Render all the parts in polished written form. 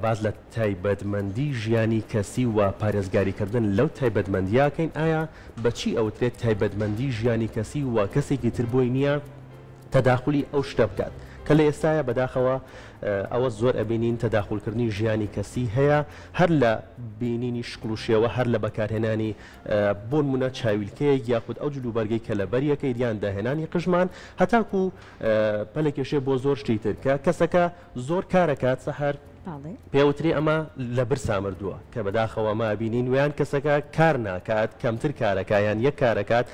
باز لە تایبەتمەندی ژیانی کەسی و پارێزگاریکردن لەو تایبەتمەندیاکەین ئایا بەچی ئەوترێت تایبەتمەندی ژیانی کەسی و کەسێکی تر بۆی نییە تەداخلی ئەو شتە بکات کە لە ئێستاە بەداخەوە ئەوە زۆر ئەبینین تەداخلکردنی ژیانی کەسی هەیە هەر لە بینینی شکڵوشیەوە هەر لە بەکارهێنانی بۆ نمونە چاویلکەیەک یاخود ئەو جلوبەرگەی کە لە بەریەکەی یان داهێنانی قژمان هەتاکو پەلێکێشێ بۆ زۆر شتی تر کە کەسەکە زۆر کارەکات سەهەر پێوتری ئەمە لە برسا مردووە کە بەداخەوە ما بینین ویان کەسەکە کار ناکات کەمتر کارەکە یان یەک کارەکات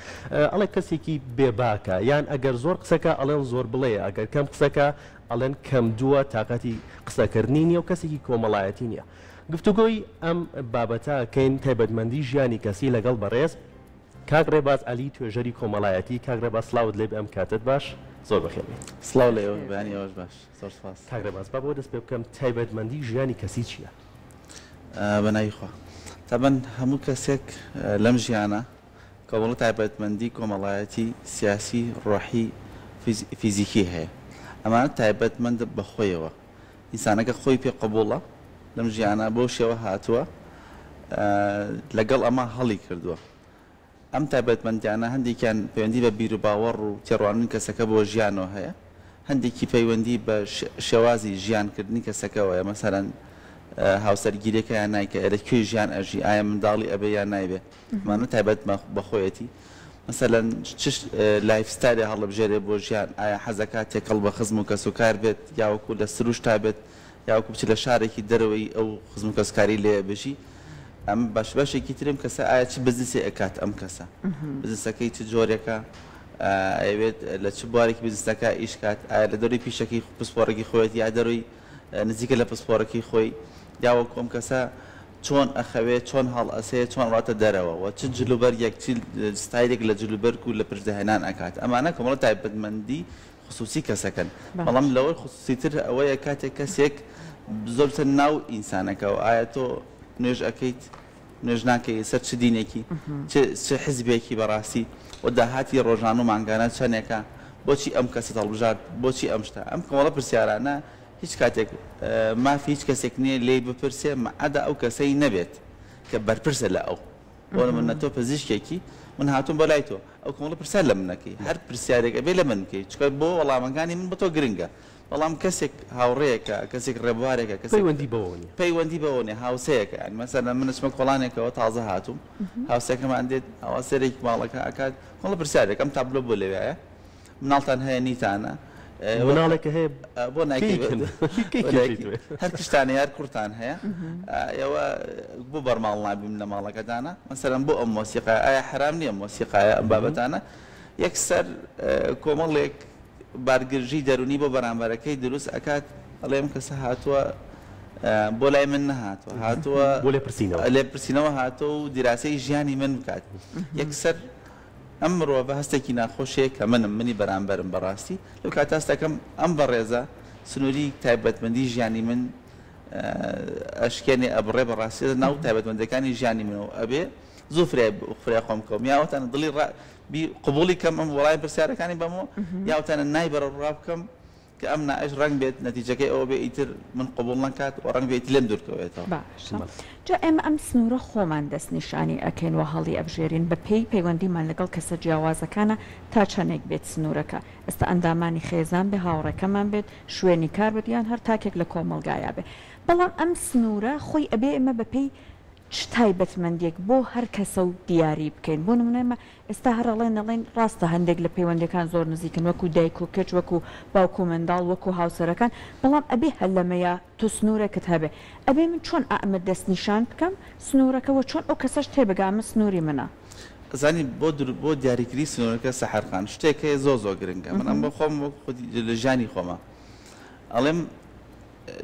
ئەڵێ کەسێکی بێباکە یان ئەگەر زۆر قسەکە ئەڵێن زۆر بڵێ ئەگەر کەم قسەکە ئەڵێن کەم دووە تااقەتی قسەکردنی نیە و کەسێکی کۆمەڵایەتی نییە گفتوگۆی ئەم بابەتەکەین تایبەتمەندی ژیانی کەسی لەگەڵ بەڕێز کاک ڕێباز عەلی توێژەری کۆمەڵایەتی کاک ڕێباز سلااوت لێ ئەم کاتت باش زۆر بەخێڵی سلااو لێ بەیانی ئەوش باش زۆر سپاس کاک ڕێباز با بۆ دەست پێ بکەم تایبەتمەندی ژیانی کەسی چییە؟ بەناویخوا تابەن هەموو کەسێک لەم ژیانە کۆمەڵ تایبەتمەندی کۆمەڵایەتی سیاسی ڕۆحی فیزیکی هەیە ئەمانە تایبەتمەند بەخۆیەوە ئینسانەکە خۆی پێ قبوڵە لەم ژیانە بۆ شێوە هاتووە لەگەڵ ئەمە هەڵی کردووە ئەم تایبەتمەندیانە هەندێکیان پەیوەندی بە بیر و باوەڕ و تێڕوانین کەسەکە بۆ ژیانەوە هەیە هەندێکی پەیوەندی بە شێوازی ژیانکردنی کەسەکەەوەە مەسەرەن هاوسەرگیریەکە یان نایکە لەکوێ ژیان ئەژی ئایا منداڵی ئەبێ یان نایبێ مانە تایبەت بەخۆیەتی مەسەلەن لایفستایلی هەڵبژێرێ بۆ ژیان ئایا حەزەکە تێکەڵ بە خزم و کەسوکار بێت یاوەکو لە سروش تا بێت یاوەکو بچ لە شارێکی دەرەوەی ئەو خزم و کەسکاری لێ بژی ئەم باش باشێکی ترم کەسە ئایا چ بزنسێ ئەکات ئەم کەسە بزنسەکەی چ جۆرێکە ئەوێت لە چ بوارێکی بزنسەکە ئیشکات ئایا لە دەروی پیشەکەی پسپۆرەکی خۆیەت یا دەروی نزیکە لە پسپۆرەکەی خۆی یاوە کۆم کەسە چۆن ئەخەوێت چۆن هەڵ ئەسەیە چۆن ڕاتە دەرەوە و چ جلوبەر یەکچی ستایلێک لە جلوبەرک و لە پشدەهێنان ئەکات ئەمانە کۆمەڵ تایبەتمەندی خصوصی کەسەکەن بەڵام لەوەی خصوصیتر ئەوەیە کاتێک کەسێک زۆرتر ناو ئینسانەکە و ئایا تۆ نوێژ ئەەکەیت نوێژ ناکەی سەر چ دینێکی چ حزبێکی بەڕاستی و داهاتی ڕۆژان و مانگانە چەندێکە بۆچی ئەم کەسە هەڵبژات بۆچی ئەم شتە ئەم کۆمەڵە پرسیارانە هیچ کاتێک مافی هیچ کەسێک نییە لێ بپرسێ مەعەدا ئەو کەسەی نەبێت کە بەرپرسە لە ئەو بۆ منە تۆ پزیشکێکی من هاتووم بۆ لای تۆ ئەو کۆمەڵە پرسیار لە منەکەی هەر پرسیارێک ئەبێ لە من بکەیت چکە بۆ وەڵامەکانی من بە تۆ گرنگە بەڵام کەسێک هاوڕێیەکە کەسێک ڕێبوارێکە پەیوەندی بەوە نیە هاوسەیەکە مەسەلەن من چمە کۆڵانێکەوە تازە هاتووم هاوسەکەمان دێت ئەوە سەرێکی ماڵەکە ئاکات کۆڵە پرسیارێک ئەم تابلۆ بۆ لەوێیە مناڵتان هەیە نیتانە مناڵێکە هەیە بۆ هەر کشتانە یار کورتان هەیە ئێوە بۆ بەرماڵ نابیم لە ماڵەکەدانە مەسەرەن بۆ ئەم مۆسیقای ئایا حرام نییە مۆسیقایە ئەم بابەتانە یەکسەر کۆمەڵێک بارگرژی دەرونی بۆ بەرامبەرەکەی دروست ئەکات ئەڵێم کەسە هاتووە بۆ لای من نەهاتوە هاتووە بۆ لێ پرسینەوە هاتووە و دیراسەی ژیانی من بکات یەکسەر ئەم مرۆڤە هەستێکی ناخۆشەیە کە منی بەرامبەرم بەڕاستی لەو کات هەستەکەم ئەم بەڕێزە سنووری تایبەتمەندی ژیانی من ئەشکێنێ ئەبڕێ بەڕاستی ناو تایبەتمەندەکانی ژیانی منەوە ئەبێ زوو فرای خۆم کەم یاوەتانە دڵی قبولی کەم ئەم وڵای پرسیارەکانی بەمەوە یاوتانە نای بەرە ڕاب بکەم کە ئەم نائش ڕنگ بێت نەتیجەکەی ئەوە بێ ئیتر من قبول نکات و ڕنگ بێت لێم دوورکەوێتەوە جا ئێمە ئەم سنوورە خۆمان دەست نیشانی ئەکەین و هەڵی ئەبژێرین بە پێی پەیوەندیمان لەگەڵ کەسە جیاوازەکانە تا چەندێک بێت سنوورەکە ئێستا ئەندامانی خێزان بێ هاوڕێکەمان بێت شوێنی کار بێت یان هەر تاکێک لە کۆمەلگایە بێ بەڵام ئەم سنوورە خۆی ئەبێ ئێمە بە پێی چ تایبەتمەندێک بۆ هەر کەسە و دیاری بکەین بۆ نمونەمە ئێستا هەرڵێن دەڵێن ڕاستە هەندێک لە پەیوەندەکان زۆر نزیکن وەکو دایک و کەچ وەکو باوکو منداڵ وەکو هاوسەرەکان بەڵام ئەبێ هەر لەمەیە تۆ سنوورەکەت هەبێ ئەبێ من چۆن ئەمە دەستنیشان بکەم سنوورەکەەوە چۆن ئەو کەسەش تێبگامە سنووری منە زانی بۆ دیاریکردی سنوورەکە سەحەرخان شتێکەیە زۆ گرنگە من ئەم بە خۆم لە ژانی خۆمە ئەڵێم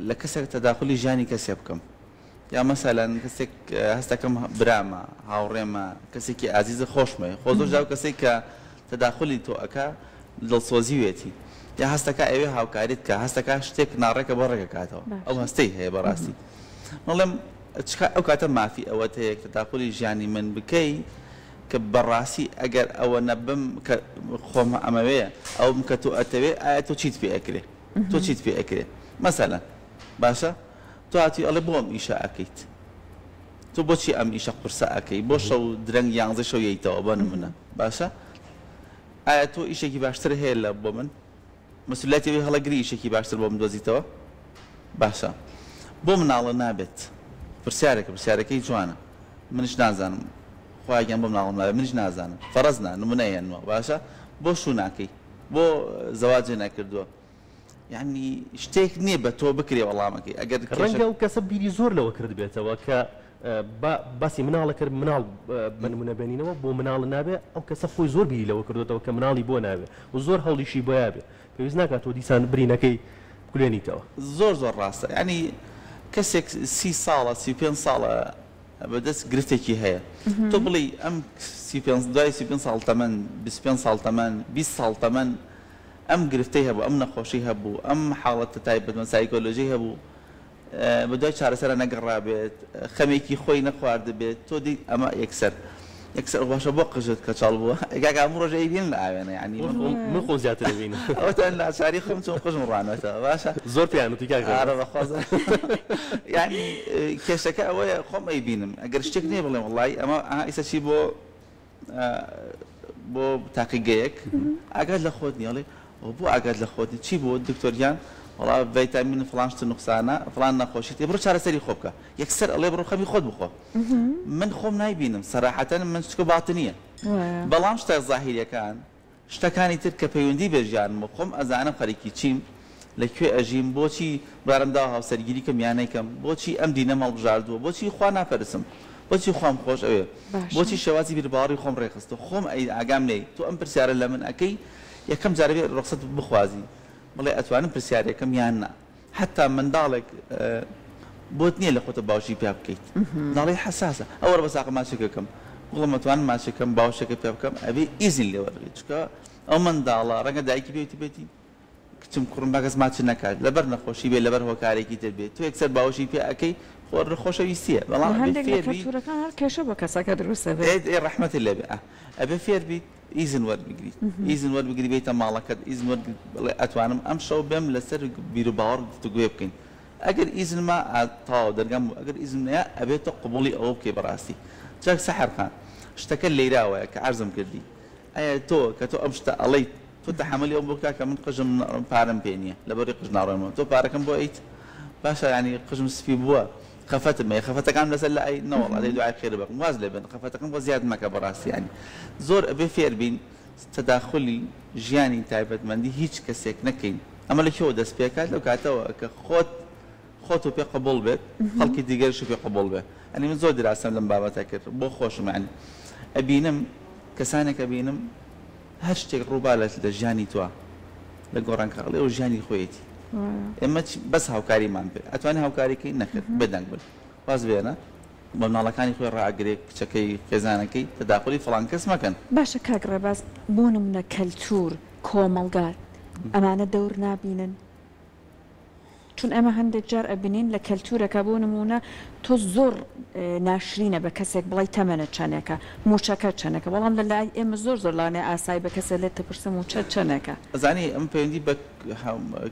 لە کەسێک تەداخلی ژانی کەسێ بکەم یا مەسەلەن کەسێک هەستەکەم برامە هاوڕێمە کەسێکی ئازیزە خۆشمە خۆ زۆر جاو کەسێک کە تەداخلی تۆ ئەکا دڵسۆزی وێتی یا هەستەکە ئەوێ هاوکاریت کە هەستەکە شتێک ناڕێکە بۆ ڕێگەکاتەوە ئەو هەستەی هەیە بەڕاستی مەڵێم ئەو کاتە مافی ئەوە هەیە تەداخلی ژیانی من بکەی کە بەڕاستی ئەگەر ئەوە نەبم کە خۆمە ئەمەوەیە ئەوم کە تۆ ئەتەوێ ئایا تۆ چیت پێ ئەکرێ تۆ چیت پێ ئەکرێ مەسەلەن باشە تۆ تو هاتی ئەڵێ بۆ ئەم ئیشە ئەەکەیت تۆ بۆچی ئەم ئیشە قورسە ئەەکەی بۆ شەو درەنگ 11 شەو یەیتەوە بە نمونە باشە ئایا تۆ ئیشێکی باشتر هەیە لە بۆ من مەسئولیەتی هەڵەگری ئیشێکی باشتر بۆ من دۆزیتەوە باشە بۆ مناڵە نابێت پرسیارەکەی جوانە منش نازانم خۆیان بۆ مناڵم نابێت منش نازانم فەرەزنا نمونەیەنەوە باشە بۆ شو ناکەی بۆ زەواجێ نەکردووە یعنی شتێک نییە بە تۆ بکرێ وەڵامەکەی ئەگەر ڕەنگە و کەسە بیری زۆر لەوە کرد بێتەوە کە باسی مناڵە کرد مناڵ بنمونە بێنینەوە بۆ مناڵ نابێ ئەو کەسە خۆی زۆر بیری لەوە کردوێتەوە کە مناڵی بۆ نابێ و زۆر هەڵیشی بۆیا بێ پێویست ناکات تۆ دیسان برینەکەی بکولێنیتەوە زۆر ڕاستە ینی کەسێک 30 ساڵە 35 ساڵە بەدەست گرفتێکی هەیە تۆ بڵی ئەم 35 ساڵ تەمەن 25 ساڵ تەمەن 20 ساڵ تەمەن ئەم گرفتەی هەبوو ئەم نەخۆشی هەبوو ئەم حاڵەتە تایبەتمەند سایکۆلۆژی هەبوو بە دوای چارەسەرە نەگەڕابێت خەمێکی خۆی نەخوارد بێت تۆ دی ئەمە یەکسەر باشە بۆ قژت کە چاڵ بووە ئەگاکە هەموو ڕۆژەی بین لە ئاوێنە ینی من خۆ زیاتر بینم ئەوتان لە ئاچاری خۆم چۆن قژم ڕانێتەوە باشە زۆر پیانوتی کاکە بەخواز ینی کێشەکە ئەوەیە خۆم ئەی بینم ئەگەر شتێک نییە بڵێم وڵی ئەمە ئیسە چی بۆ تاقیگەیەک ئاگات لە خۆت نیڵێ بۆ ئاگات لە خۆتی چی بۆ دکتۆریان وڵا ڤیتامین فلانشت نقصانە فلان نەخۆشیت بڕۆ چارەسەری خۆ بکە یەکسەر ئەڵێ بڕۆ خەمی خۆت بخۆ من خۆم نایبینم سەراحەتەن من شتکە باتنیە بەڵام شتە زاهیریەکان شتەکانی تر کە پەیوەندی بێژیانم خۆم ئەزانم خەریکی چیم لەکوێ ئەژیم بۆچی بارمدا هاوسەرگیری کەم یانەیکەم بۆچی ئەم دینە مەڵبژاردووە بۆچی خوا ناپەرسم بۆچی خۆم خۆش ئەوێ بۆچی شێوازی بیرباڕی خۆم ڕێخستە خۆم ئاگام نەی تۆ ئەم پرسیارە لە من ئەەکەی یەکەم جاربێ ڕخسەت بخوازی بڵێ ئەتوانم پرسیارێکم یان نا حتا منداڵێک بۆت نییە لە خۆتە باوشی پیا بکەیت ناڵی حساسە ئەوە بەساق ماچەکەکەم بڵم ئەتوانم ماچەکەم باوشەکە پێ بکەم ئەبێ ئیزین لێوەرگێت چکە ئەو منداڵە ڕەنگە دایکی بێتی بێتی کچم کوڕم باگەز ماچ نەکات لەبەر نەخۆشی بێ لەبەر هۆکارێکی تر بێت تۆ یەکسەر باوشی پێ ئەەکەی خۆر خۆشەویستیە بەڵام هەندێکتورەکان هەر کێشە بە کەسەکە دروستە بێت ڕەحمەتی لێ بێ ئەبێ فێر بیت ئیزن وەربگریت ئیزن وەربگری بێتە ماڵەکەت ئیزن بڵێ ئەتوانم ئەم شەو بێم لەسەر بیر و باوەڕ گفتوگوێ بکەین ئەگەر ئیزنما تاو دەرگەم ئەگەر ئیزن نەیە ئەبێتە قبوڵی ئەوە بکەی بەڕاستی چاک سەحەرخان شتەکە لێراوەیە کە عەرزم کردی ئایا تۆ کە تۆ ئەم شتە ئەڵەیت تۆ تەحەمەلی ئەو بکا کە من قژم پارەم پێ نییە لەبەری قژ ناڕێمەوە تۆ پارەکەم بۆ ئەیت باشە ینی قژم سپی بووە خەفەتم خەفەتەکان لەسەر لە ئەی نەوەڵ ئەدەی دوای خێر بکەم واز لێ بن خەفەتەکەم بۆ زیاد مەکە بەڕاستی ینی زۆر ئەبێ فێر بین تەداخلی ژیانی تایبەتمەندی هیچ کەسێک نەکەین ئەمە لە کێوە دەست پێکات لەو کاتەوە کە خۆت و پێ قبول بێت خەڵکی دیگەرش پێ قبول بێت ئەنی من زۆر دراسەم لەم بابەتە کرد بۆ خۆشم ینی ئەبینم کەسانێک ئەبینم هەر شتێک ڕووبالێت لە ژیانی توە لە گۆڕانکاڵێ و ژیانی خۆیەتی ئێمە بەس هاوکاریمان پێ ئەتوانێت هاوکاریەکەی نەکرد بەدەنگ بن واز بێنە بە مناڵەکانی خۆی ڕاگرێت کچەکەی خێزانەکەی تەداخلی فڵان کەس مەکەن باشە کاک ڕێباز بۆ نمونە کەلتور کۆمەڵگات ئەمانە دەور نابینن چون ئەمە هەندێک جار ئەبینین لە کەلتورەکە بۆ نمونە تۆ زۆر ناشرینە بە کەسێک بڵی تەمەنە چەنێکە موچەکە چەنەکە بەڵام لە لای ئێمە زۆر لانێ ئاسایی بە کەسە لێت تپرسە موچە چەنەکە ئەزانی ئەم پەیوەندی بە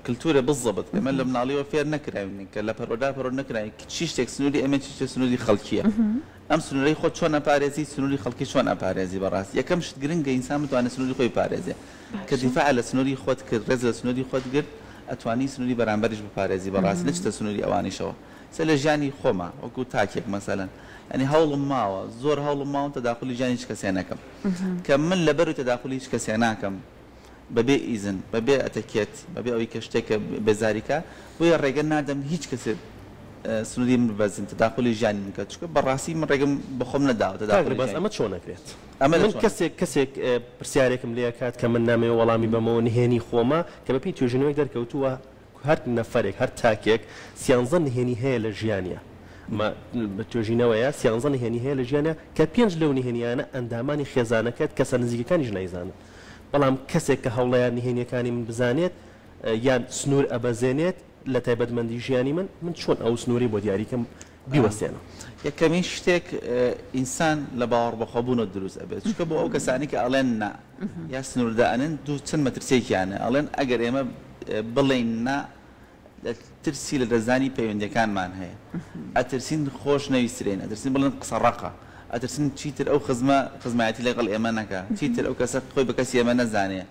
کللتورە بزەبت ئەمە لە مناڵیەوە فێر نەکراوین کە لە پەرۆدا پەرۆ نەکراین چی شتێک سنووری ئەمە چی سنووری خەڵکیە ئەم سنووری خۆ چۆن ئەپارێزی سنووری خەڵکی چۆن ئەپارێزی بەڕاستی یەکەم شت گرنگە ئینسان بتوانێت سنووری خۆی پارێزێ کە دیفاع لە سنووری خۆت کرد ڕێز لە سنووری خۆت گرت ئەتوانی سنووری بەرامبەریش بپارێزی بەڕاستی لە چتە سنووری ئەوانیشەوە سە لە ژیانی خۆمە وەکو تاکێک مەسەلەن ینی هەوڵم ماوە زۆر هەوڵم ماوە تەداخلی ژیانی هیچ کەسێ نەکەم کە من لەبەروی تەداخلی هیچ کەسێ ناکەم بەبێ ئیزن بەبێ ئەتەکێت بەبێ ئەوەی کە شتێکە بێزاریکە بۆیە ڕێگە نادەم هیچ کەسێ سنووری من بەزین تەداخلی ژیانی بکات چکە بەڕاستی من ڕێگەم بەخۆم نەداوە تەداخلی باز ئەمە چۆن نەکرێت من کەسێک پرسیارێکم لێ کات کە من نامەوێ وەڵامی بەمەوە نهێنی خۆمە کە بەپی توێژنەوەی دەرکەوتووە هەر نەفرێک هەر تاکێک سیانزە نهێنی هەیە لە ژیانە بە توێژینەوەیە سیانزە نهێنی هەیە لە ژیانە کە پێنج لەو نهێنیانە ئەندامانی خێزانەکەت کەسە نزیکەکانیش نایزانن بەڵام کەسێک کە هەوڵەیان نهێنیەکانی من بزانێت یان سنوور ئەبەزێنێت لە تایبەتمەندی ژیانی من چۆن ئەو سنووری بۆ دیاریکەم بیوەستێنە یەکەمین شتێک ئینسان لە باوەڕ بەخۆبوونەوە دروست ئەبێت چکە بۆ ئەو کەسانی کە ئەڵێن نا یا سنووردانن دوو چەند مەترسێکیانە ئەڵێن ئەگەر ئێمە بڵێن نا ترسی لە دەستدانی پەیوەندیەکانمان هەیە ئەترسین خۆش نەویسترێن ئەترسین بڵێن قسە ڕقە ئەترسین چیتر ئەو خزمایەتی لەگەڵ ئێمە نەکە چیتر ئەو کەسە خۆی بە کەسی ئێمە نەزانێ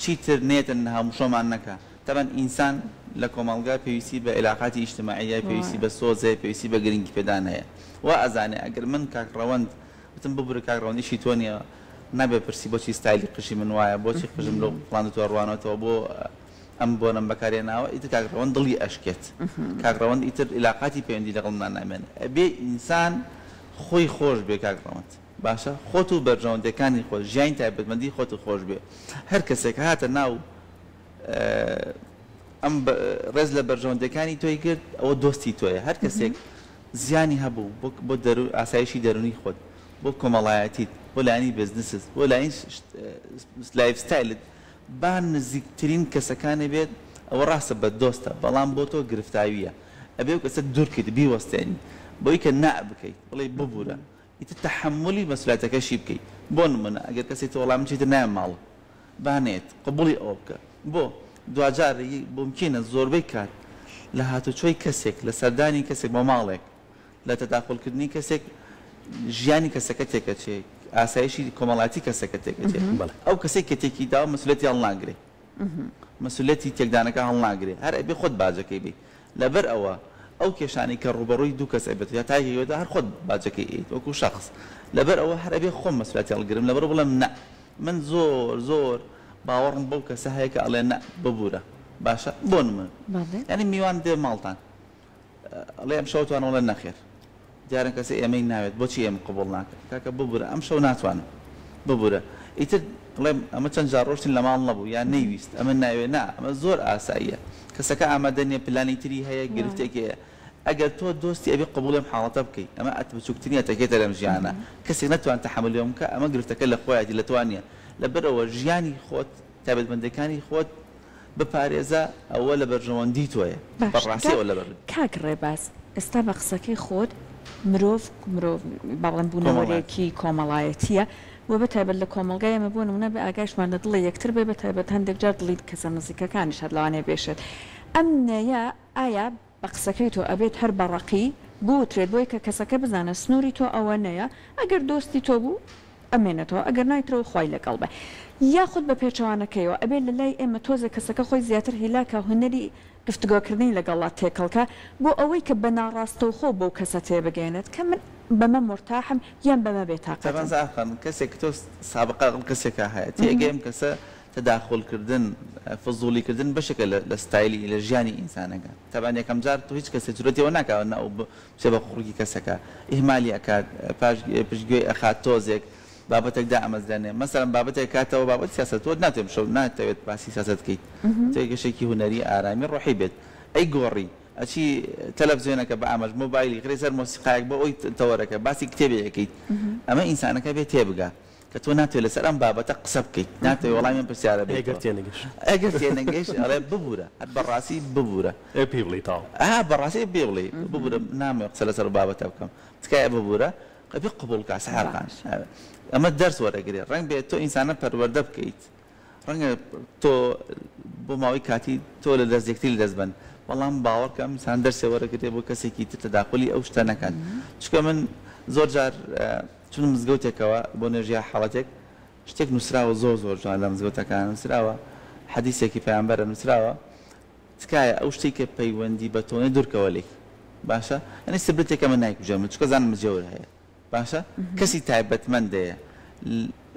چیتر نێتن هەمووشۆمان نەکە تەبەن ئینسان لە کۆمەڵگا پێویستی بە علاقاتی ئیجتیماعیە پێویستی بە سۆزێ پێویستی بە گرنگی پێدان هەیە وا ئەزانێ ئەگەر من کاکڕەوەند وتم ببورە کاکڕەوەندیشی تۆ نییە نابێ پرسی بۆچی ستایلی قشی من وایە بۆچی قژم لەو پڵان تۆ ڕوانەوە بۆ ئەم بۆ نم بەکارێناوە ئیتر کاکڕەوەند دڵی ئەشکێت کاکڕەوەند ئیتر علاقاتی پەیوەندی لەگەڵمان نامێنێت ئەبێ ئینسان خۆی خۆش بێ کاکڕەوەند باشە خۆت و بەرژەوەندەکانی خۆت ژیانی تایبەتمەندی خۆت و خۆش بێ هەر کەسێک هاتە ناو ئەم ڕێز لە بەرژەوەندەکانی تۆی کرد ئەوە دۆستی تۆیە هەر کەسێک زیانی هەبوو بۆ ئاسایشی دەرونی خۆت بۆ کۆمەڵایەتیت بۆ لایانی بزنست بۆ لایەن لایف ستایلت با نزیکترین کەسەکانی بێت ئەوە ڕاستە بە دۆستە بەڵام بۆ تۆ گرفتاویە ئەبێ کەسە دوورکرد بیوەستێنی بۆی کە نا بکەیت بڵێ ببوورە ئیتر تەحملی مەسئولیەتەکەشی بکەیت بۆ نمونە ئەگەر کەسێک تۆ وەڵام چیتر نایە ماڵ بانێت قبوڵی ئەوە بکە بۆ دوجار بمکینە زۆربەی کات لە هاتوچۆی کەسێک لە سەردانی کەسێک بۆ ماڵێک لە تەداخلکردنی کەسێک ژیانی کەسەکە تێکەچێت ئاسایشی کۆمەڵاتی کەسەکە تێکەچێت ئەو کەسێک کە تێکی داوە مەسئولیەتی هەڵناگرێ مەسئولیەتی تێکدانەکە هەڵناگرێ هەر ئەبێ خۆت باجەکەی بێ لەبەر ئەوە ئەو کێشانی کە ڕوبەڕووی دوو کەس ئەبێت یا تاگەیەوەدا هەر خۆت باجەکەی ئەیت وەکو شخص لەبەر ئەوە هەر ئەبێ خۆم مەسئولیەتی هەڵگرم لەبەر بڵێم نە من زۆر باوەڕم بەو کەسە هەیە کە ئەڵێ نە ببوورە باشە بۆ نمونە یعنی میوان دێ ماڵتان ئەڵێ ئەم شەوتوان وڵێ نەخێر دیارن کەسە ئێمەی ناوێت بۆچی ئێمە قبوڵ ناکەن کاکە ببوورە ئەم شەو ناتوانم ببوورە ئیتر بڵێم ئەمە چەند جار ڕۆشتین لە ماڵ نەبوو یان نەیویست ئەمە ناوێ نا ئەمە زۆر ئاساییە کەسەکە ئامادە نیە پلانی تری هەیە گرفتێکی هەیە ئەگەر تۆ دۆستی ئەبێ قبوڵێم حاڵەتە بکەیت ئەمە ئەت بچووکترینە تەکێتە لەم ژیانە کەسێک نەتوان تەحملێم کە ئەمە گرفتەکە لە خۆیەتی لە توانە لەبەرەوە ژیانی خۆت تایبەتمەندەکانی خۆت بپارێزە ئەوە لە بەرژەوەندی تۆیە بەڕاستیەوە لەبەر کاک ڕێباز ئێستا بە قسەکەی خۆت مرۆڤ باڵێن بوونەوەرێکی کۆمەڵایەتیە و بە تایبەت لە کۆمەلگای ئەمە بوون منە بە ئاگایشمان لە دڵی یەکتر بێ بە تایبەت هەندێک جار دڵی کەسە نزیکەکانیش هەر لەوانەیە بێشێت ئەم نەیە ئایا بە قسەکەی تۆ ئەبێت هەر بەڕەقی بوترێت بۆی کە کەسەکە بزانە سنووری تۆ ئەوە نەیە ئەگەر دۆستی تۆ بوو ئەمێنێتەوە ئەگەر نایترەوە خۆی لەگەڵ بە یاخود بە پێچەوانەکەیەوە ئەبێت لە لای ئێمە تۆزە کەسەکە خۆی زیاتر هیلاکە هوەری گفتگۆکردنی لەگەڵات تێکەڵکە بۆ ئەوەی کە بە ناڕاستە و خۆ بۆ کەسە تێبگەێنێت کە من بەمە مرتاحم یان بەمە بێتاقەتەن کەسێک تۆ سابقا کەسێکە هەیە تێگەیم کەسە تەداخلکردن فزولیکردن بەشێکە لە ستایلی لە ژیانی ئینسانەکە تەبان یەکەم جار تو هیچ کەسێک جورەتەوە ناکەوە ئەو بچێ بە خوڕگی کەسەکە ئیهمالی ئەکات پشتگوێی ئەخات تۆزێک بابەتێک دا ئەمەزدانێ مەسەرەن بابەتێک کاتەوە بابەت سیاست تۆ ناتێم شەو ناتەوێت باسی سیاست بکەیت تێگەشێکی هوەری ئارامی ڕۆحی بێت ئەی گۆڕی ئەچی تەلەڤیزیۆنەکە بە ئاماژ مۆبایلی خرێ سەر مۆسیقایەک بە ئەوی تەوەرەکە باسی کتێبێکیت ئەمە ئینسانەکە بێت تێبگا کە تۆ ناتوێت لەسەر ئەم بابەتە قسە بکەیت ناتوێت وەڵامی من پرسیارە بێت ئەگەر تێنەگەیش ئەڵێ ببوورە هەر بەڕاستی ببوورە پێی بڵێ تاو بەڕاستی پێ بڵێ ببوورە نامێ قسە لەسەر بابەتە بکەم تکایە ببوورە قەبی قبولکە سەحرقان ئەمە دەرس وەرەگرێ ڕەنگ بێت تۆ ئینسانە پەروەردە بکەیت ڕەنگە تۆ بۆ ماوەی کاتی تۆ لە دەستێکتی لە دەستبن بەڵام باوەڕکەم ئینسان دەرسێ وەرەگرێ بۆ کەسێکی تر تەداخلی ئەو شتە نەکات چکە من زۆر جار چون مزگەوتێکەوە بۆ نێژیا حاڵەتێک شتێک نووسراوە زۆر جوان لە مزگەوتەکان نووسراوە حەدیثێکی پەیامبەرە نووسراوە تکایە ئەو شتێک کە پەیوەندی بە تۆنێ دوورکەوە لێک باشە ئەنی سبرتێکە من نایکوژێمە چکە زانم مزجەور هەیە باشە کەسی تایبەتمەندەیە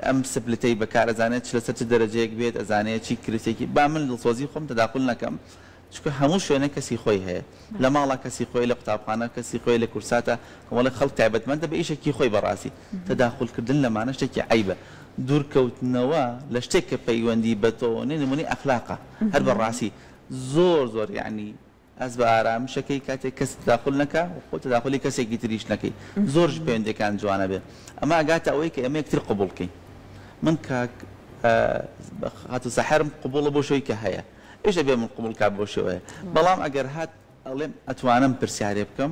ئەم سبلتەی بەکار ئەزانێت لەسەر چ دەرەجەیەک بێت ئەزانێت چی کرسێکی با من دڵسۆزی خۆم تەداخل نەکەم چکە هەموو شوێنە کەسی خۆی هەیە لە ماڵا کەسی خۆی لە قوتابخانە کەسی خۆی لە کورساتە کۆمەڵی خەڵک تایبەتمەندە بە ئیشێکی خۆی بەڕاستی تەداخلکردن لەمانە شتێکی عیبە دوورکەوتنەوە لە شتێک کە پەیوەندی بە تۆ نمونەی ئەخلاقە هەر بەڕاستی زۆر یعنی ئەس بە ئارامشەکەی کاتێک کەس تداخل نەکە و خۆ تداخلی کەسێکی تریش نەکەی زۆرش پەیوەندەکان جوانە بێ ئەمە ئەگاتە ئەوەی کە ئەمە یەکتر قبوڵ بکەین من کاک هاتو سەحرم قبوڵە بۆ شوی کە هەیە ئێش ئەبێ من قبول کات بۆ شوەیە بەڵام ئەگەر هات ئەڵێم ئەتوانم پرسیارێ بکەم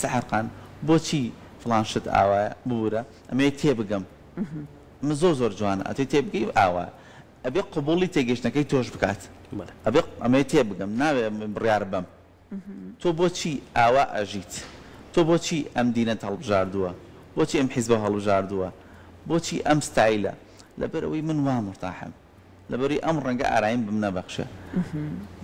سەحرقان بۆچی فڵان شت ئاوایە ببوورە ئەمە تێبگەم من زۆر جوانە ئەتوی تێبگەی ئاوا ئەبێ قبوڵی تێگەشتنەکەی تۆش بکات ئەبێ ئەمە تێبگەم ناوێ من بڕیار بەم تۆ بۆچی ئاوا ئەژیت تۆ بۆچی ئەم دینەت هەڵبژاردووە بۆچی ئەم حیزبە هەڵبژاردووە بۆچی ئەم ستایلە لەبەرەوەی من وا مرتاحم لەبەری ئەم ڕەنگە ئارایم بم نەبەخشە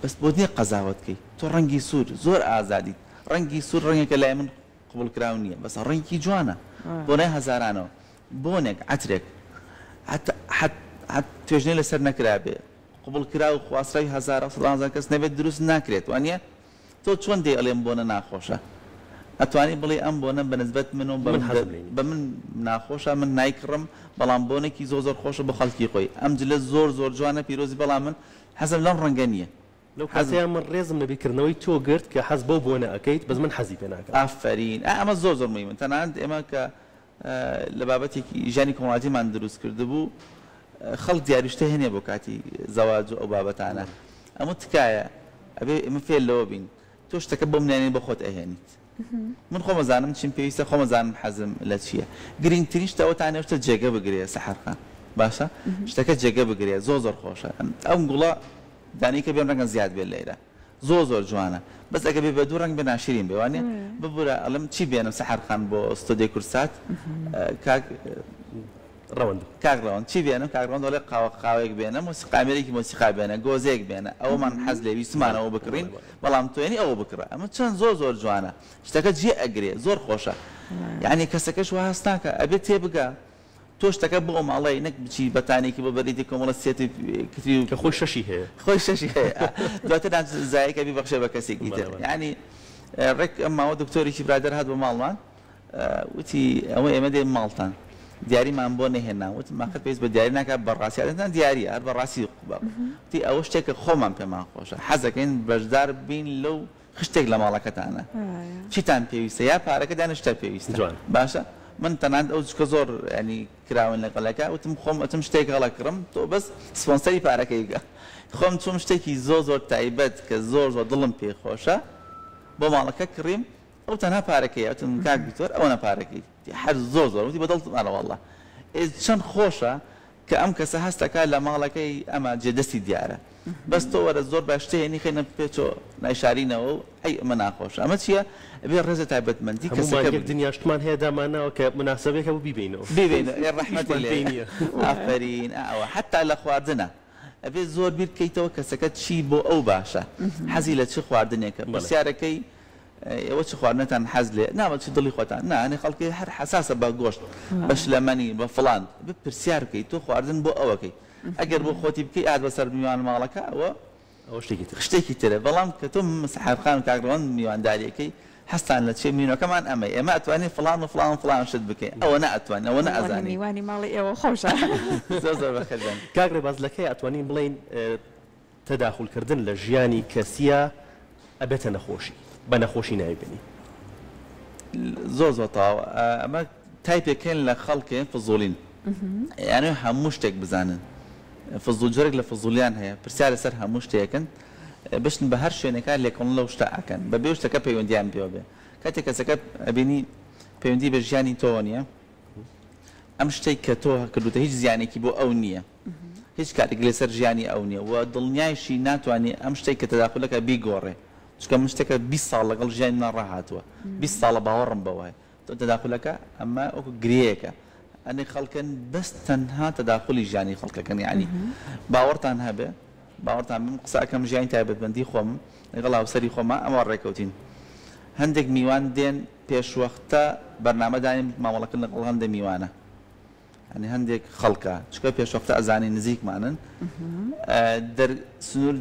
بەس بۆ نییە قەزاوتکەی تۆ ڕەنگی سوور زۆر ئازادیت ڕەنگی سوور ڕەنگێکە لای من قبول کراو نییە بەس ڕەنگی جوانە بۆ نای هەزارانەوە بۆنێک عەترێک توێژنەی لەسەر نەکرابێ قبول کرا و خواستراوی هەزار کەس نەبێت دروست ناکرێت وانە تۆ چۆن دێ ئەڵێم بۆنە ناخۆشە ئەتوانی بڵێ ئەم بۆنە بەنسبەت من و بە من ناخۆشە من نایکڕم بەڵام بۆنێکی زۆر خۆشە بە خەڵکی خۆی ئەم جلە زۆر جوانە پیرۆزی بەڵام من حەزم لەم ڕەنگە نییە لەو حەزیان من ڕێزم لەبیکردنەوەی تۆ گرت کە حەز بەو بۆنە ئەەکەیت بەس من حەزی پێ ناکەم ئافرین ئەمە زۆر مهمە تەنانەت ئێمە کە لە بابەتێکی ژیانی کۆمەڵاتیمان دروست کرده بوو خەڵک دیاریشتە هێنێ بۆ کاتی زەواج و ئەو بابەتانە ئەمە تکایە ئەبێ ئێمە فێر لەوە بین تۆ شتەکە بۆ منێنێ بە خۆت ئەهێنیت من خۆمەزانم چیم پێویستە خۆمەزانم حەزم لە چییە گرنگترین شتەوەتانێ شتە جێگە بگرێ سەحەرخان باشە شتەکە جێگە بگرێ زۆر خۆشە ئەم گوڵە دانی کە بێم ڕەنگە زیاد بێت لێرە زۆر جوانە بەس ئەگە بێ بە دوو ڕنگ بە ناشرین بێوانێ ببورە ئەڵم چی بێنم سەحەرخان بۆ ئۆستۆدیۆ کورسات کاکڕەوەند چی بێنم کاکڕەوەند دەڵێ قاوەیەک بێنە موسیقامێرێکی مۆسیقا بێنە گۆزەیەک بێنە ئەومان حەز لێ ویستمانەوە بکڕین بەڵام توێنی ئەوە بکڕە ئەمە چەند زۆر جوانە شتەکە جێ ئەگرێ زۆر خۆشە یعنی کەسەکەش وا هەست ناکە ئەبێت تێبگە تۆ شتەکە بۆ ماڵی نەک بچی بەتانێکی بۆ بەریتی کۆمەڵە سێتی کتری کە خۆی شەشی هەیە خۆی شەشی هەیە دواتر زایەکە بیبەخشێ بە کەسێکی تر یعنی ڕێک ئەم ماوە دکتۆرێکی برادەر هات بۆ ماڵمان وتی ئەوە ئێمە دێ ماڵتان دیاریمان بۆ نەهێنا وتم ماخر پێویست بە دیاری ناکات بەڕاستیاتان دیاریە هەر بەڕاستی وتی ئەوە شتێکە خۆمان پێمان خۆشە حەزەکەین بەشدار بین لەو خشتێک لە ماڵەکەتانە چیتان پێویستە یا پارەکە دانشتە پێویستە باشە من تەنانەت ئەو چکە زۆر ینی کراون لەگەڵەکە وتم خۆم ئەتم شتێک هەڵەکڕم تۆ بەس سپۆنسەری پارەکەیگە خۆم چوم شتێکی زۆر تایبەت کە زۆر دڵم پێ خۆشە بۆ ماڵەکە کڕیم ئەو تەنها پارەکەی ئەوتم کاک بیتۆر ئەوە پارەکەی هەر زۆر وتی بەدڵمانە وەڵڵا چەند خۆشە کە ئەم کەسە هەستەکە لە ماڵەکەی ئەمە جێدەستی دیارە بەس تۆ وەرە زۆر باشتەیەنی خێنە پێچۆ نایشارینەوە و ئەی ئەمە ناخۆشە ئەمە چییە ئەبێ ڕێزە تایبەتمەندی کەسەکە دنیاشتمان هەیە دامانەوە کە مناسبەیەکە بوو بیبینەوە ڕەحمەتی لێ ئافرین ئەوە حتا لە خواردنە ئەبێ زۆر بیر بکەیتەوە کەسەکە چی بۆ ئەو باشە حەزی لە چی خواردنێکە پرسیارەکەی ئەوە چ خواردنتان حەز لێ ناوە چی دڵی خۆتان نانێ خەڵکی هەر حساسە بە گۆشت بەش لەمەنی بە فڵان بپرسیار بکەیت تۆ خواردن بۆ ئەوەکەی ئەگەر بۆ خۆتی بکەی ئاد بەسەر میوان ماڵەکە ئەوە شتێکی ترە بەڵام کە تۆ سەحەرخان و کاکڕەوەند میوانداریەکەی هەستان لە چێ مینەکەمان ئەمە ئێمە ئەتوانێت فڵان شت بکەین ئەوە نەئەتوان ئەوە نەئەزانی میوانی ماڵی ئێوە خۆشە زۆر بەخێربێن کاکڕێ بازلەکەی ئەتوانین بڵین تەداخولکردن لە ژیانی کەسیە ئەبێتە نەخۆشی بە نەخۆشی نایبێنی زۆر تاوە ئەمە تایپێکێن لە خەڵکێن فزوڵین یانێ هەموو شتێک بزانن فزول جۆرێک لە فزولیان هەیە پرسیارە سەر هەموو شتێکن بشن بە هەر شوێنێکە لێکۆڵن لەو شتە ئەکەن بەبێ شتەکە پەیوەندیان پێوە بێ کاتێک کەسەکە ئەبینی پەیوەندی بە ژیانی تۆ نییە ئەم شتێک کە تۆ کردوتە هیچ زیانێکی بۆ ئەو نییە هیچ کاتێک لەسەر ژیانی ئەو نییە و دڵنیایشی ناتوانێت ئەم شتێک کە تەداخولەکە بیگۆڕێ چکە من شتێکە 20 ساڵ لەگەڵ ژیانی من ڕاهاتووە 20 ساڵە باوەڕم بەوەیە تۆ تەداخولەکە ئەمە ئەوکو گرەیەکە ئەنێ خەڵکن بەس تەنها تەداخولی ژیانی خەڵکەکەن یعنی باوەڕتان هەبێ باوەڕتان بم قسەکەم ژیانی تایبەتمەندی خۆم لەگەڵ هاوسەری خۆمە ئەمە ڕێکەوتین هەندێک میوان دێن پێشوەختە بەرنامەدانین مامەڵەکردن لەگەڵ هەندێک میوانە ینی هەندێک خەڵکە چکە پێشوەختە ئەزانی نزیکمانن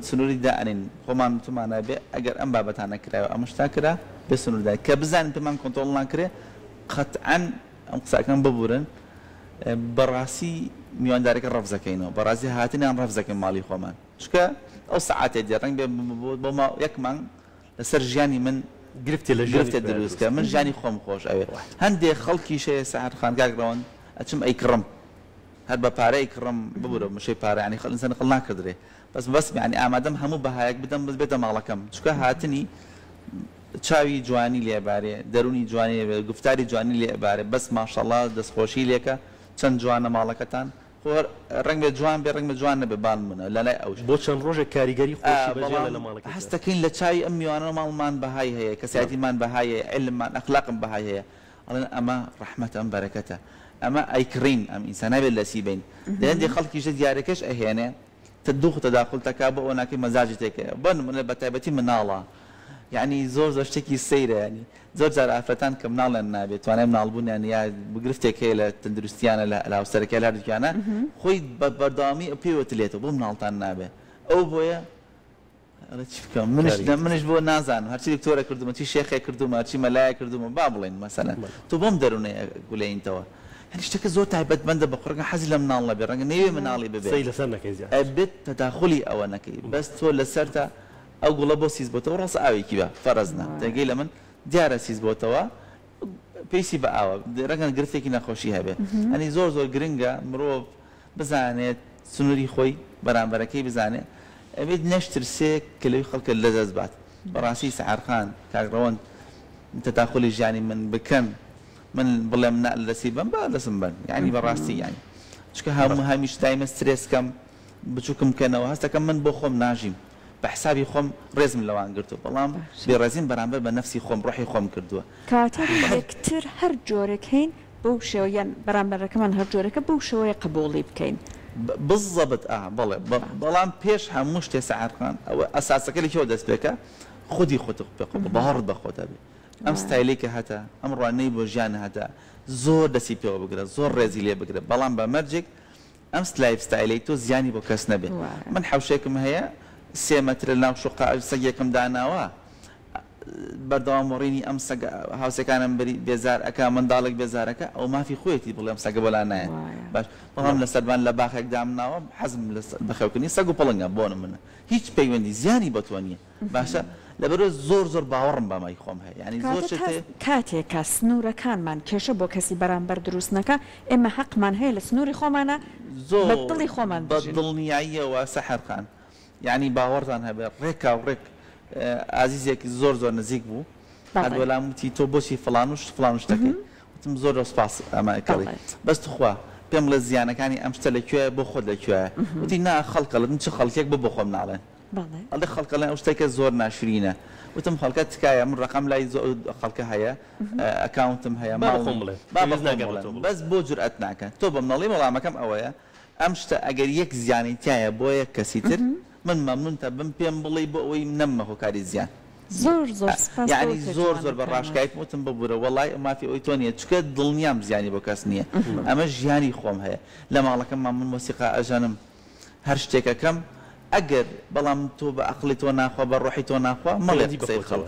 سنووری دائنین خۆمان تومانە بێ ئەگەر ئەم بابەتانە کرایەوە ئەمەشتا کرا بێ سنووردا کە بزانین پێمان کۆنتۆڵ ناکرێ قەتعەن ئەم قسەکەم ببورن بەڕاستی میواندارێکە ڕەفزەکەینەوە بەڕاستی هاتنیان ڕەفزەکەین ماڵی خۆمان چکە ئەو سەعاتێ دێ ڕەنگ بێ بۆ یەکمان لەسەر ژیانی من گرفتی لە گرفتێ دروستکە من ژیانی خۆم خۆش ئەوێ هەندێک خەڵکی شەیە سەحەرخان کاکڕەوەند ئەچم ئەیکڕم هەر بە پارەی کڕم ببورە مشەی پارە ینی ئینسان قڵ ناکردرێ بەس ینی ئامادەم هەموو بەهایەک بدەم بەس بێتە ماڵەکەم چکە هاتنی چاوی جوانی لێبارێ دەرونی جوانی گفتاری جوانی لێبارێ بەس ماشەڵڵا دەستخۆشی لێکە چەند جوانە ماڵەکەتان خۆ ڕنگ بێ جوان بێ ڕنگ بە جوان نەبێ باڵ منە لە لای ئەوش بۆ چەند ڕۆژێک کاریگەری خۆشی بەجێ لە ماڵەکە هەستەکەین لە چای ئەم میوانە ماڵمان بەهای هەیە کەسایەتیمان بەهای هەیە علممان ئەخلاقم بەهای هەیە ئەڵێن ئەمە ڕەحمەتە ئەم بەرەکەتە ئەمە ئەیکڕین ئەم ئینسانە بێت لە سیبین دەیەندی خەڵکیشە دیارەکەش ئەهێنێ تدوخ تداخل تەکا بۆ ئەوەناکەی مەزاجی تێکەیە بن منە بە تایبەتی مناڵە یعنی زۆر زۆر شتێکی سەیرە ینی زۆر جار ئافرەتان کە مناڵیان نابێت توانای مناڵبوونیان یا بگرفتێک هەیە لە تەندروستیانە لە هاوسەرەکە لە هەردووکیانە خۆی بە بەردەوامی پێوەتە لێتەوە بۆ مناڵتان نابێت ئەو بۆیە چی بکەم منش بۆ نازانم هەرچی دکتۆرە کردومە چی شێخێک کردومە هەرچی مەلایە کردومە با بڵێن مەسەلەن تۆ بۆم دەروونەیە گولەینتەوە هەر شتێکە زۆر تایبەتمەندە بە قڕگە حەزی لە مناڵ نەبێ ڕەنگە نەوێ مناڵی ببێت لەسەر نەکەی زیاد ئەبێت تەداخلی ئەوە نەکەی بەس تۆ لەسەرتە ئەو گوڵە بۆ سیز بۆتەوە ڕاست ئاوێکی بە فەرەزنا تێگەی لە من دیارە سیز بۆتەوە پێیسی بە ئاوە ڕەنگە گرفتێکی نەخۆشی هەبێت ئەنی زۆر زۆر گرنگە مرۆڤ بزانێت سنووری خۆی بەرامبەرەکەی بزانێت ئەبێت نەشترسێک کە لەوی خەڵکە لەدەست بات بەڕاستی سەعارخان کاکڕەوەن تەداخلی ژیانی من بکەن من بڵێم لەسی بم با دەسم بن یعنی بەڕاستی یانی چکە هەمیش دایمە سترێسکەم بچووکم بکەنەوە هەستەکەم من بۆ خۆم ناژیم بە حسابی خۆم ڕێزم لەوان گرتووە بەڵام بێڕێزیم بەرامبەر بە نەفسی خۆم ڕۆحی خۆم کردووە کاتێک یەکتر هەر جۆرێک هەین بەو شێوە یان بەرامبەرەکەمان هەر جۆرەکە بەو شێوەیە قبوڵی بکەین بالضبط بەڵێ بەڵام پێش هەموو شتێ سەعارخان ئەوە ئەساسەکە لە کێوە دەست پێکە خودی خۆت بەهەڕت بە خۆتە بێ ئەم ستایلێکە هەتا ئەم ڕوانەی بۆ ژیان هەتا زۆر دەسی پێوە بگرە زۆر ڕێزی لێ بگرە بەڵام بە مەرجێک ئەم لایف ستایلی تۆ زیانی بۆ کەس نەبێت من حەوشێکم هەیە 3 مەتر لەناو شوقا سەگێکم داناوە بەردەوامڕینی ئەم هاوسەکانم بری بێزار ئەکا منداڵێک بێزارەکە ئەو مافی خۆیەتی بڵێم سەگە بۆلا نایە باش بەڵام لە سەربان لە باخێک دامناوە حەزم بەخێوکردنی سەگ و پڵنگە بۆنە منە هیچ پەیوەندی زیانی بە تۆ نییە باشە لەبەرەوە زۆر زۆر باوەڕم بەمای خۆم هەیە ینی زۆر کاتێکە سنوورەکانمان کێشە بۆ کەسی بەرامبەر دروست نەکە ئێمە حەقمان هەیە لە سنووری خۆمانە زۆر بەدڵی خۆمان بەدڵنیاییەوە سەحەرخان یعنی باوەڕتان هەبێت ڕێکا و ڕێک ئازیزێکی زۆر زۆر نزیک بوو هەردوەلام وتی تۆ بۆچی فڵان شتەکەی وتم زۆر سپاس ئەمەکەڵی بەس توخوا پێم لە زیانەکانی ئەم شتە لەکوێ بۆ خۆت لەکوێ وتی نا خەڵکە لە من چ خەڵکێک بۆ خۆم ناڵێن ئەڵێ خەڵکە لە ئەو شتێکە زۆر ناشرینە وتم خەڵکە تکایە من ڕقم لای خەڵکە هەیە ئەکاونتم هەیە بەس بۆ جورئەت ناکەن تۆ بەم نەڵی وەڵامەکەم ئەوەیە ئەم شتە ئەگەر یەک زیانی تایە بۆ یەک کەسی تر من مەمنونتە بم پێم بڵێ بۆ ئەوەی نەممە هۆکاری زیان زۆر یعنی زۆر زۆر بە ڕاشکایت وتم ببوورە وەڵای مافی ئەوی تۆ نییە چکە دڵنیام زیانی بۆ کەس نییە ئەمە ژیانی خۆم هەیە لە ماڵەکەم من وەسیقا ئەژەنم هەر شتێکەکەم ئەگەر بەڵام تۆ بە عقلی تۆ ناخوا بە ڕۆحی تۆ ناخوا مەڵێ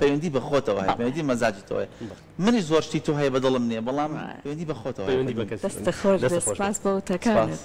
پەیوەندی بە خۆتەوە هەیە پەیوەندی مەزاجی تۆیە منی زۆر شتی تۆ هەیە بە دڵم نییە بەڵام پەیوەندی بە خۆتەوە دەستە خۆش سپاس بۆ وتەکانت